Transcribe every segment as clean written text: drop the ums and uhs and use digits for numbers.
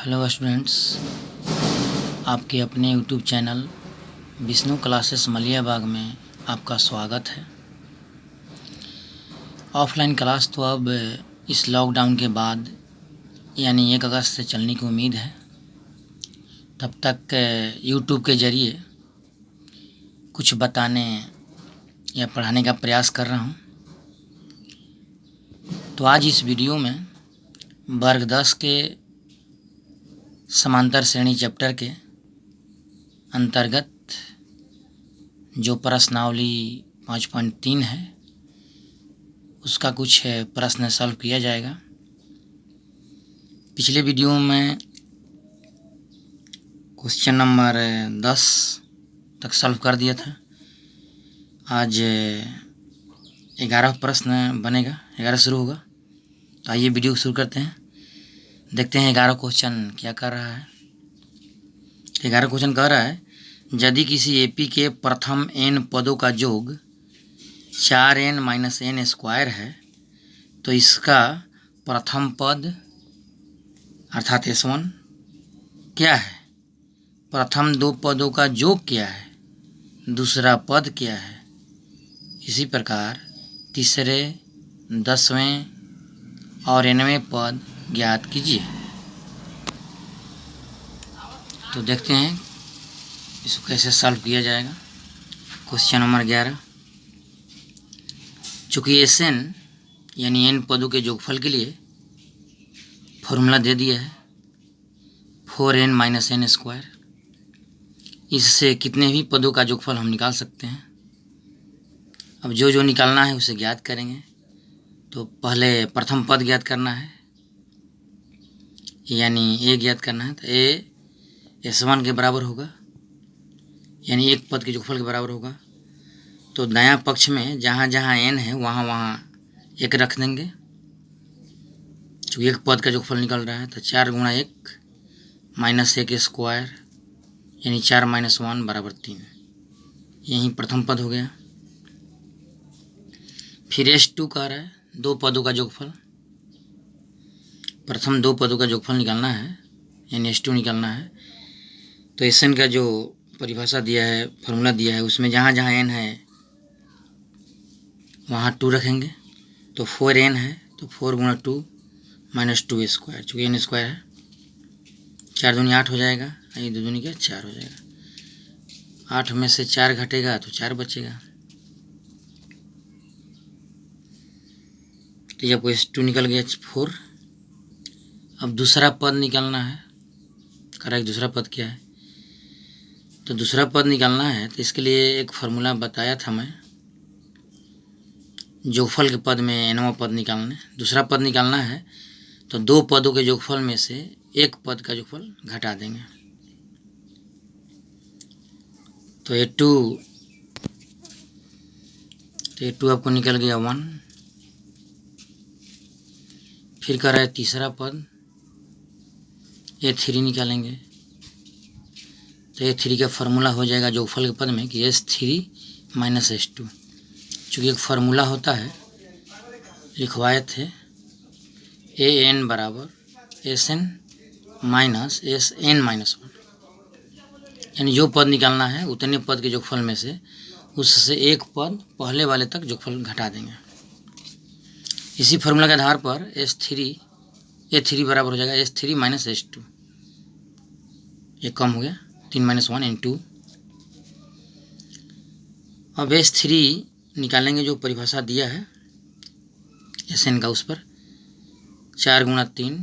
Hello students, आपके अपने YouTube channel Vishnu classes Maliyabag में आपका स्वागत है। ऑफलाइन क्लास तो अब इस लॉकडाउन के बाद यानी 1 अगस्त से चलने की उम्मीद है। तब तक यूट्यूब के ज़रिए कुछ बताने या पढ़ाने का प्रयास कर रहा हूँ। तो आज इस वीडियो में वर्ग 10 के समांतर श्रेणी चैप्टर के अंतर्गत जो प्रश्नावली 5.3 है उसका कुछ प्रश्न सॉल्व किया जाएगा। पिछले वीडियो में क्वेश्चन नंबर 10 तक सॉल्व कर दिया था। आज 11 प्रश्न बनेगा, 11 शुरू होगा। तो आइए वीडियो शुरू करते हैं, देखते हैं 11 क्वेश्चन क्या कर रहा है। 11 क्वेश्चन कह रहा है, यदि किसी एपी के प्रथम n पदों का योग 4n - n स्क्वायर है तो इसका प्रथम पद अर्थात S1 क्या है, प्रथम 2 पदों का योग क्या है, दूसरा पद क्या है। इसी प्रकार तीसरे, 10वें और 9वें पद ज्ञात कीजिए। तो देखते हैं इसको कैसे सॉल्व किया जाएगा। क्वेश्चन नंबर 11, चूँकि Sn यानी n पदों के योगफल के लिए फॉर्मूला दे दिया है 4n - n स्क्वायर, इससे कितने भी पदों का योगफल हम निकाल सकते हैं। अब जो निकालना है उसे ज्ञात करेंगे। तो पहले प्रथम पद ज्ञात करना है, यानी a ज्ञात करना है। तो a S1 के बराबर होगा, यानी एक पद के योगफल के बराबर होगा। तो दायां पक्ष में जहाँ जहाँ n है वहाँ वहाँ 1 रख देंगे। चूँकि एक पद का योगफल निकल रहा है तो 4 × 1 - 1 स्क्वायर यानी 4 - 1 बराबर 3। यही प्रथम पद हो गया। फिर S2 कह रहा है 2 पदों का योगफल। प्रथम 2 पदों का योगफल निकालना है, यानी S2 निकालना है। तो Sn का जो परिभाषा दिया है, फॉर्मूला दिया है, उसमें जहाँ जहाँ n है वहाँ 2 रखेंगे। तो 4n है तो 4 × 2 - 2 स्क्वायर, चूँकि n स्क्वायर है। 4 दूनी 8 हो जाएगा, ये 2 दूनी क्या 4 हो जाएगा। 8 में से 4 घटेगा तो 4 बचेगा। तो जब S2 निकल गया 4। अब दूसरा पद निकालना है। करेक्ट, दूसरा पद क्या है। तो दूसरा पद निकालना है तो इसके लिए एक फार्मूला बताया था मैं, योगफल के पद में nवां पद निकालना है। दूसरा पद निकालना है तो 2 पदों के योगफल में से एक पद का योगफल घटा देंगे। तो A2 आपको निकल गया 1। फिर कर रहा है तीसरा पद A3 निकालेंगे। तो A3 का फार्मूला हो जाएगा योगफल के पद में कि S3 - S2। चूँकि एक फार्मूला होता है, लिखवाए थे AN बराबर SN - SN - 1, यानी जो पद निकालना है उतने पद के योगफल में से उससे एक पद पहले वाले तक योगफल घटा देंगे। इसी फार्मूला के आधार पर A3 बराबर हो जाएगा S3 - S2। ये कम हो गया, 3 - 1 × 2। अब S3 निकालेंगे, जो परिभाषा दिया है Sn का, उस पर 4 × 3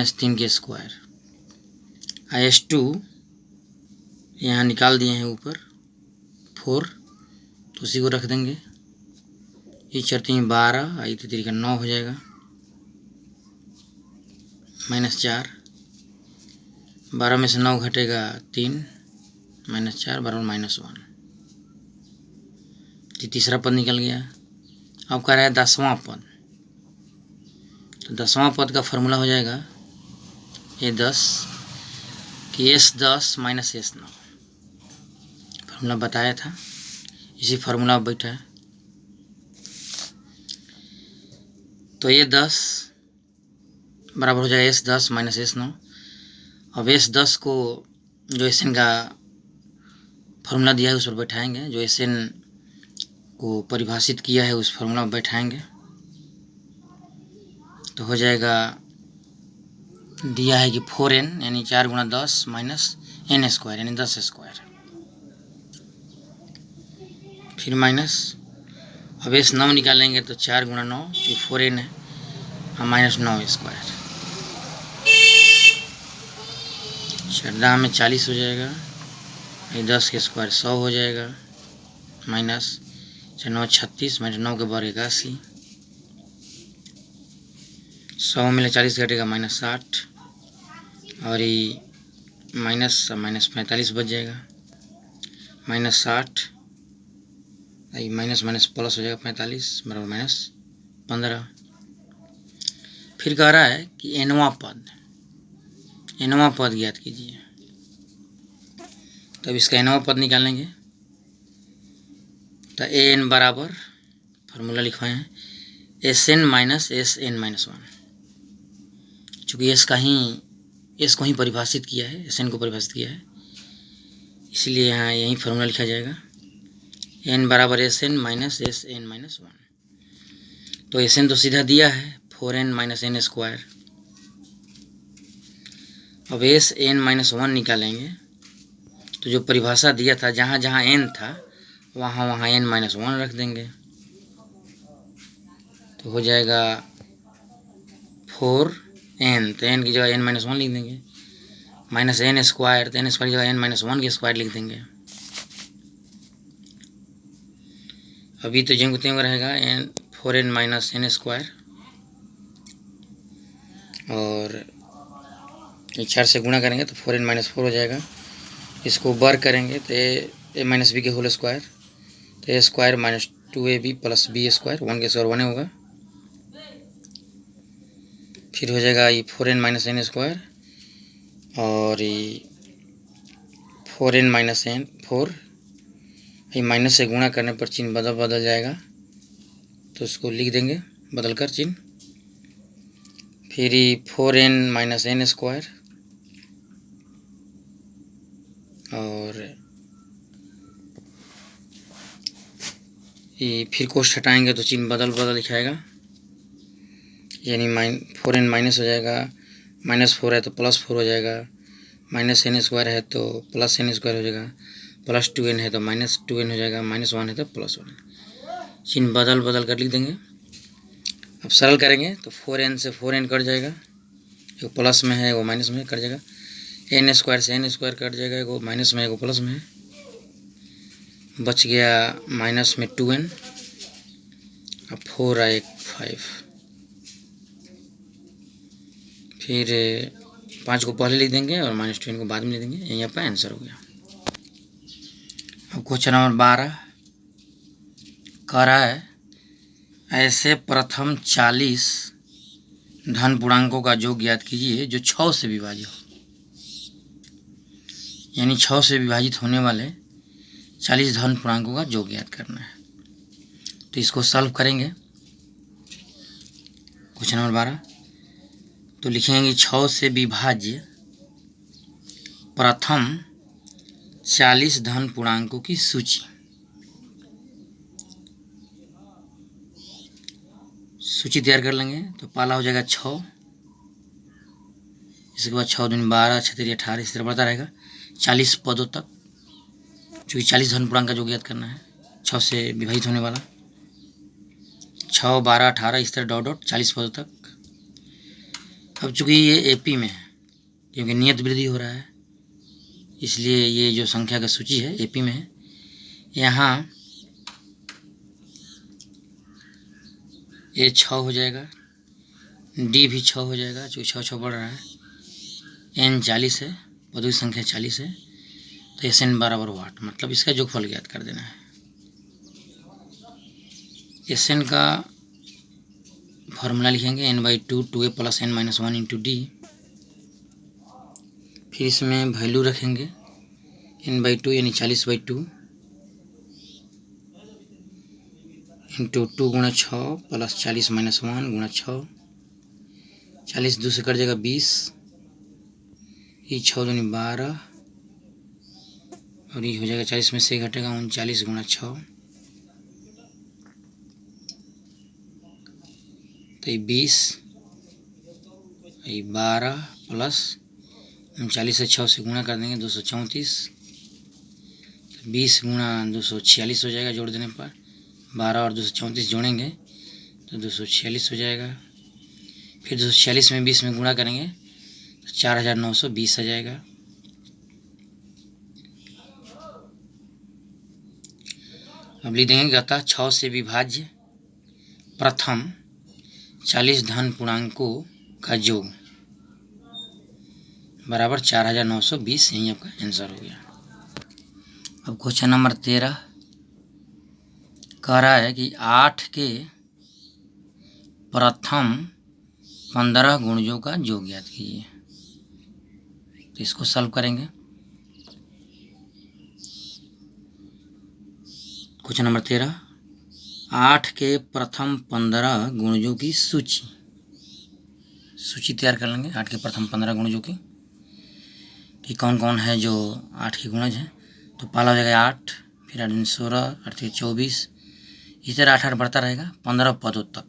- 3 के स्क्वायर। S2 यहाँ निकाल दिए हैं ऊपर 4, तो उसी को रख देंगे। ये 4 × 3 12, 3 का 9 हो जाएगा, -4। 12 में से 9 घटेगा 3 -4 बराबर -1। तीसरा पद निकल गया। अब कह रहा है 10वां पद। तो 10वां पद का फार्मूला हो जाएगा A10 कि S10 - S9। फार्मूला बताया था, इसी फार्मूला में बैठा है। तो A10 बराबर हो जाएगा S10 माइनस S9। अब S10 को जो Sn का फॉर्मूला दिया है उस पर बैठाएंगे, जो Sn को परिभाषित किया है उस फॉर्मूला में बैठाएंगे तो हो जाएगा, दिया है कि 4n यानी 4 गुणा 10 माइनस n स्क्वायर यानी 10 स्क्वायर, फिर माइनस, अब S9 निकालेंगे तो 4 गुणा 9 जो 4n है और माइनस 9 स्क्वायर, 14 में 40 हो जाएगा, ये 10 के स्क्वायर 100 हो जाएगा, माइनस 9 36 माइनस 9 के बार 81, 100 में 40 घटेगा माइनस 60 और ये माइनस 45 बच जाएगा, माइनस 60 माइनस माइनस प्लस हो जाएगा 45 बराबर माइनस 15। फिर कह रहा है कि एनवा पद ज्ञात कीजिए, तो अब इसका एनवा पद निकालेंगे तो एन बराबर फार्मूला लिखवाए हैं Sn माइनस Sn माइनस 1, चूँकि एस को ही परिभाषित किया है, Sn को परिभाषित किया है, इसलिए यहाँ यही फार्मूला लिखा जाएगा n बराबर Sn माइनस Sn माइनस 1। तो Sn तो सीधा दिया है 4n माइनस n स्क्वायर, अब Sn माइनस 1 निकालेंगे तो जो परिभाषा दिया था जहाँ जहाँ n था वहाँ n माइनस 1 रख देंगे तो हो जाएगा 4n, तो n की जगह n माइनस 1 लिख देंगे, माइनस n स्क्वायर, तो n स्क्वायर की जगह n माइनस 1 के स्क्वायर लिख देंगे। अभी तो ज्यों त्यों रहेगा 4n माइनस n स्क्वायर, और ये 4 से गुणा करेंगे तो 4n माइनस 4 हो जाएगा, इसको वर्ग करेंगे तो a माइनस बी के होल स्क्वायर, तो a square minus 2ab plus b square, 1 के स्क्वायर 1 होगा, फिर हो जाएगा ये 4n माइनस n स्क्वायर और ये 4n माइनस n 4, ये माइनस से गुणा करने पर चिन्ह बदल जाएगा तो उसको लिख देंगे बदल कर चिन्ह, फिर ये 4n माइनस n स्क्वायर और ये फिर कोष्ठ हटाएंगे तो चिन्ह बदल लिखाएगा, यानी 4n माइनस हो जाएगा, माइनस 4 है तो प्लस 4 हो जाएगा, माइनस n स्क्वायर है तो प्लस n स्क्वायर हो जाएगा, प्लस 2n है तो माइनस 2n हो जाएगा, माइनस 1 है तो प्लस 1, चिन्ह बदल कर लिख देंगे। अब सरल करेंगे तो 4n से 4n कट जाएगा, जो प्लस में है वो माइनस में कट जाएगा, n स्क्वायर से n स्क्वायर कट जाएगा, वो माइनस में है वो प्लस में है, बच गया माइनस में 2n, अब 4 आए 5, फिर 5 को पहले लिख देंगे और माइनस 2n को बाद में लिख देंगे, यहाँ पर आंसर हो गया। अब क्वेश्चन नंबर 12 कह रहा है ऐसे प्रथम 40 धन पूर्णांकों का योग ज्ञात कीजिए जो 6 से विभाजित हो, यानी 6 से विभाजित होने वाले 40 धन पूर्णांकों का योग ज्ञात करना है। तो इसको सॉल्व करेंगे क्वेश्चन नंबर 12, तो लिखेंगे 6 से विभाज्य प्रथम 40 धन पूर्णांकों की सूची तैयार कर लेंगे। तो पहला हो जाएगा 6, इसके बाद 6 दूनी 12, 6 तिरी 18, इस तरह बढ़ता रहेगा 40 पदों तक, चूँकि 40 धन पूर्णांक का योग ज्ञात करना है 6 से विभाजित होने वाला, 6 12 18 इस तरह डॉट 40 पदों तक। अब चूँकि ये एपी में है क्योंकि नियत वृद्धि हो रहा है, इसलिए ये जो संख्या का सूची है एपी में है, यहाँ ये 6 हो जाएगा, डी भी 6 हो जाएगा, चूँकि 6 बढ़ रहा है, n 40 है, पदों की संख्या 40 है, तो Sn बराबर वाट, मतलब इसका योगफल ज्ञात कर देना है। Sn का फॉर्मूला लिखेंगे n/2 2a plus n minus 1 into D, फिर इसमें वैल्यू रखेंगे n/2 यानी 40/2 इंटू 2 गुणा 6 प्लस 40 माइनस 1 गुणा 6 40 2 से कट जाएगा 20, ये 6 दूनी 12, और ये हो जाएगा 40 में से घटेगा 39 गुणा 6, तो ये 20, ये 12 प्लस 39 से 6 से गुणा कर देंगे 234, 20 गुणा 246 हो जाएगा जोड़ देने पर, 12 और 234 जोड़ेंगे तो 246 हो जाएगा। फिर 246 में 20 में गुणा करेंगे तो 4920 आ जाएगा। अब लिख देंगे अतः 6 से विभाज्य प्रथम 40 धन पूर्णांकों का योग बराबर 4920। यही आपका आंसर हो गया। अब क्वेश्चन नंबर 13 कह रहा है कि 8 के प्रथम 15 गुणजों का योग ज्ञात कीजिए। तो इसको सॉल्व करेंगे। क्वेश्चन नंबर 13, 8 के प्रथम 15 गुणजों की सूची तैयार कर लेंगे। 8 के प्रथम 15 गुणजों की कि कौन कौन है जो 8 के गुणज हैं। तो पहला हो जाएगा 8, फिर 8 दूनी 16, 8 के 24, इसी तरह 8 बढ़ता रहेगा 15 पदों तक।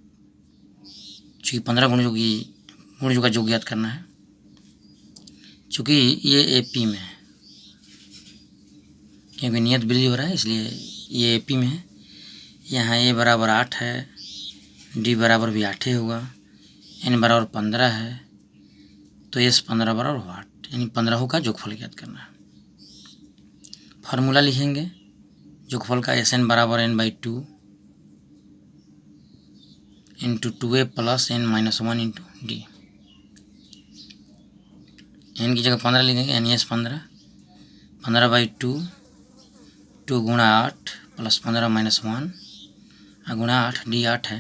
चूँकि 15 गुणजों का योग ज्ञात करना है। चूँकि ये एपी में है, क्योंकि नियत वृद्धि हो रहा है इसलिए ये एपी में है। यहाँ ए बराबर 8 है, डी बराबर भी 8 ही होगा, एन बराबर 15 है, तो एस 15 बराबर 8, यानी 15 का योगफल ज्ञात करना है। फार्मूला लिखेंगे योगफल का, एस एन बराबर n by 2 into 2a plus N minus 1 into d. N की जगह 15 लिखेंगे, एन एस 15 बाई 2 गुणा 8 प्लस 15 माइनस 1 गुणा 8, डी 8 है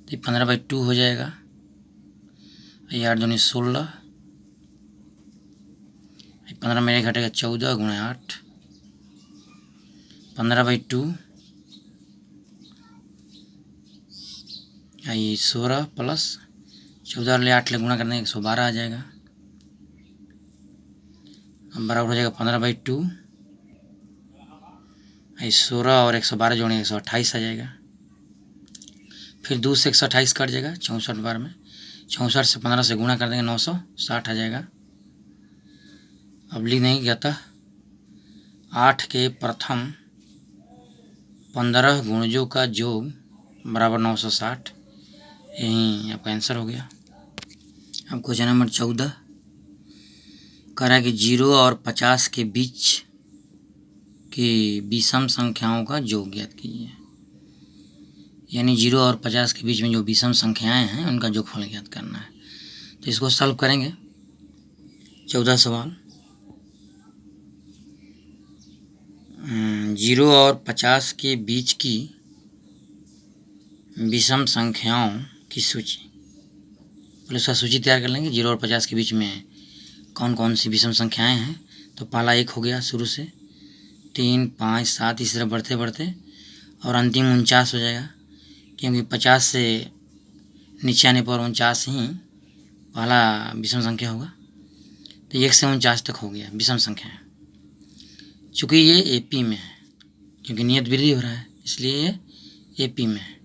तो 15 बाई 2 हो जाएगा। ये 8 दूनी 16, 15 मेरे घटेगा 14 गुणा 8, 15 बाई 2, ये 16 प्लस 14 ले 8 ले गुणा करने 112 आ जाएगा। अब बराबर हो जाएगा 15 बाई 2, ये 16 और 112 जोड़ेंगे 128 आ जाएगा। फिर 2 से 128 कट जाएगा 64 बार में, 64 से 15 से गुणा कर देंगे 960 आ जाएगा। अब लिख देंगे कि अतः 8 के प्रथम 15 गुणजों का योग बराबर 960। यही आपका आंसर हो गया। अब क्वेश्चन नंबर 14 कह रहा है कि 0 और 50 के बीच की विषम संख्याओं का योग ज्ञात कीजिए। यानी 0 और 50 के बीच में जो विषम संख्याएं हैं उनका योगफल ज्ञात करना है। तो इसको सॉल्व करेंगे। 14 सवाल, 0 और 50 के बीच की विषम संख्याओं की सूची। पहले उसका सूची तैयार कर लेंगे। 0 और 50 के बीच में कौन कौन सी विषम संख्याएं हैं। तो पहला 1 हो गया शुरू से, 3, 5, 7 इस तरह बढ़ते बढ़ते और अंतिम 49 हो जाएगा, क्योंकि 50 से नीचे आने पर 49 ही पहला विषम संख्या होगा। तो 1 से 49 तक हो गया विषम संख्या। चूँकि ये एपी में है, क्योंकि नियत वृद्धि हो रहा है इसलिए ये एपी में है।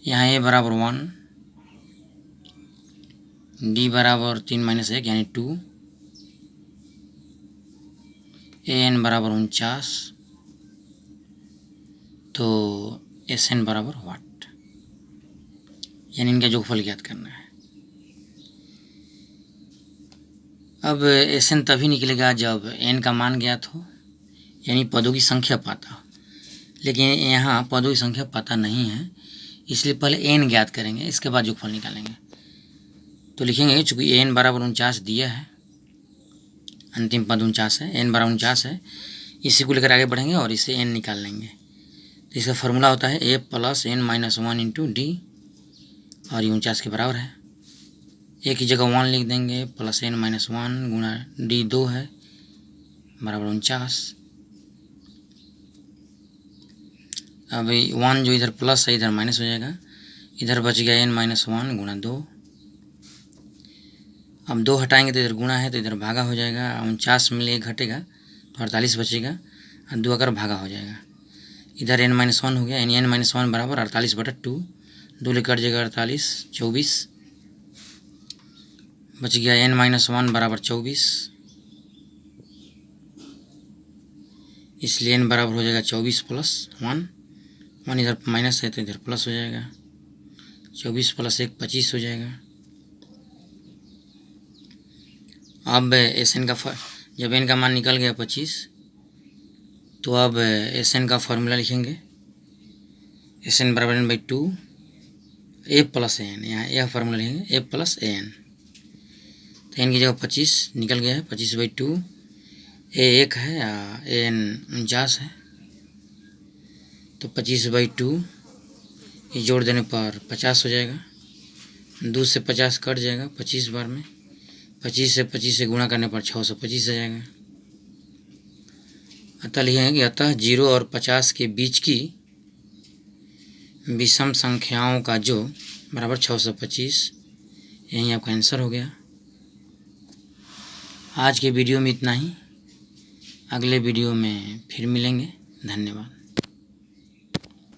यहाँ ए बराबर 1, डी बराबर 3 माइनस 1 यानी 2, ए एन बराबर 49, तो एस एन बराबर वाट, यानी इनका योगफल ज्ञात करना है। अब एस एन तभी निकलेगा जब एन का मान ज्ञात हो, यानी पदों की संख्या पता हो। लेकिन यहाँ पदों की संख्या पता नहीं है, इसलिए पहले एन ज्ञात करेंगे, इसके बाद योगफल निकालेंगे। तो लिखेंगे चूँकि एन बराबर 49 दिया है, अंतिम पद 49 है, एन बराबर 49 है, इसी को लेकर आगे बढ़ेंगे और इसे एन निकाल लेंगे। तो इसका फॉर्मूला होता है A plus N minus 1 into D, और ये 49 के बराबर है। ए की जगह 1 लिख देंगे, प्लस एन माइनस 1 गुणा डी 2 है बराबर 49। अब 1 जो इधर प्लस है इधर माइनस हो जाएगा, इधर बच गया n-1 गुणा 2। अब 2 हटाएंगे तो इधर गुणा है तो इधर भागा हो जाएगा, 49 में 1 घटेगा तो 48 बचेगा और 2 अगर भागा हो जाएगा। इधर n-1 हो गया, n-1 बराबर 48/2, 2 ले कट जाएगा 48, 24 बच गया। n-1 बराबर 24, इसलिए n बराबर हो जाएगा 24 + 1, 1 इधर माइनस है तो इधर प्लस हो जाएगा, 24 + 1 25 हो जाएगा। अब Sn का जब n का मान निकल गया 25 तो अब Sn का फॉर्मूला लिखेंगे, Sn बराबर n/2 a + an, यहाँ यह फार्मूला लिखेंगे a + an। तो n की जगह 25 निकल गया है, 25/2, a 1 है, an 49 है, तो 25/2 ये जोड़ देने पर 50 हो जाएगा, 2 से 50 कट जाएगा 25 बार में, 25 से गुणा करने पर 625 आ जाएगा। अतः लिखेंगे कि अतः 0 और 50 के बीच की विषम संख्याओं का जो बराबर 625, यही आपका आंसर हो गया। आज के वीडियो में इतना ही, अगले वीडियो में फिर मिलेंगे। धन्यवाद।